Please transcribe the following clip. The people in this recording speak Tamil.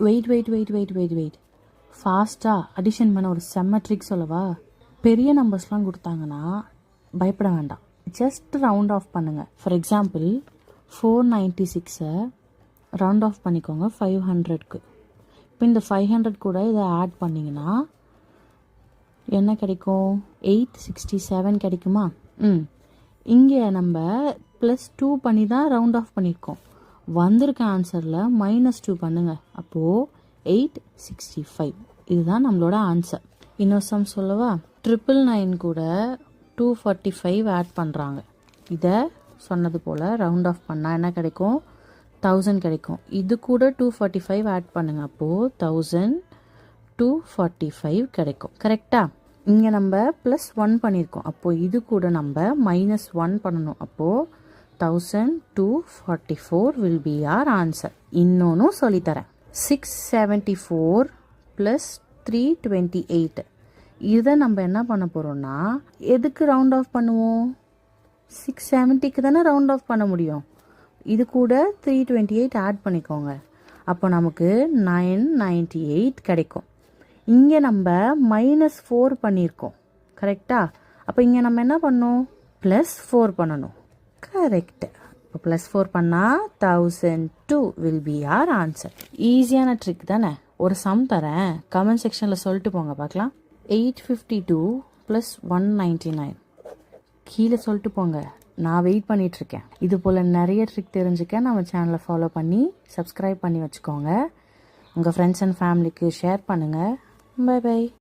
வெயிட் ஃபாஸ்ட்டாக அடிஷன் பண்ண ஒரு செம்ம ட்ரிக் சொல்லவா? பெரிய நம்பர்ஸ்லாம் கொடுத்தாங்கன்னா பயப்பட வேண்டாம், ஜஸ்ட் ரவுண்ட் ஆஃப் பண்ணுங்கள். ஃபார் எக்ஸாம்பிள் 496 ரவுண்ட் ஆஃப் பண்ணிக்கோங்க 500க்கு. இப்போ இந்த 500 கூட இதை ஆட் பண்ணிங்கன்னா என்ன கிடைக்கும்? 867 கிடைக்குமா? இங்கே நம்ம +2 பண்ணி தான் ரவுண்ட் ஆஃப் பண்ணியிருக்கோம். வந்திருக்க ஆன்சரில் -2 பண்ணுங்க, அப்போது 865. இதுதான் நம்மளோட ஆன்சர். இன்னொரு சம் சொல்லவா? 999 கூட 245 ஆட் பண்ணுறாங்க. இதை சொன்னது போல் ரவுண்ட் ஆஃப் பண்ணால் என்ன கிடைக்கும்? 1000 கிடைக்கும். இது கூட 245 ஆட் பண்ணுங்க, அப்போது 1245 கிடைக்கும். கரெக்டா? இங்கே நம்ம +1 பண்ணியிருக்கோம், அப்போது இது கூட நம்ம -1 பண்ணணும், அப்போது 1244 will be our answer. இன்னொன்னும் சொல்லித்தரேன். 674 + 328 இதை நம்ம என்ன பண்ண போகிறோம்னா, எதுக்கு ரவுண்ட் ஆஃப் பண்ணுவோம்? 670க்கு தானே ரவுண்ட் ஆஃப் பண்ண முடியும். இது கூட 328 ஆட் பண்ணிக்கோங்க, அப்போ நமக்கு 998 கிடைக்கும். இங்கே நம்ம -4 பண்ணியிருக்கோம். கரெக்டா? அப்போ இங்கே நம்ம என்ன பண்ணோம்? +4 பண்ணணும். கரெக்ட். இப்போ +4 பண்ணால் 1002 will be our answer. ஈஸியான ட்ரிக் தானே? ஒரு சம் தரேன், கமெண்ட் செக்ஷனில் சொல்லிட்டு போங்க பார்க்கலாம். 852 + 199 கீழே சொல்லிட்டு போங்க, நான் வெயிட் பண்ணிகிட்ருக்கேன். இது போல் நிறைய ட்ரிக் தெரிஞ்சுக்க நம்ம சேனலை ஃபாலோ பண்ணி சப்ஸ்கிரைப் பண்ணி வச்சுக்கோங்க. உங்கள் ஃப்ரெண்ட்ஸ் அண்ட் ஃபேமிலிக்கு ஷேர் பண்ணுங்கள். பை.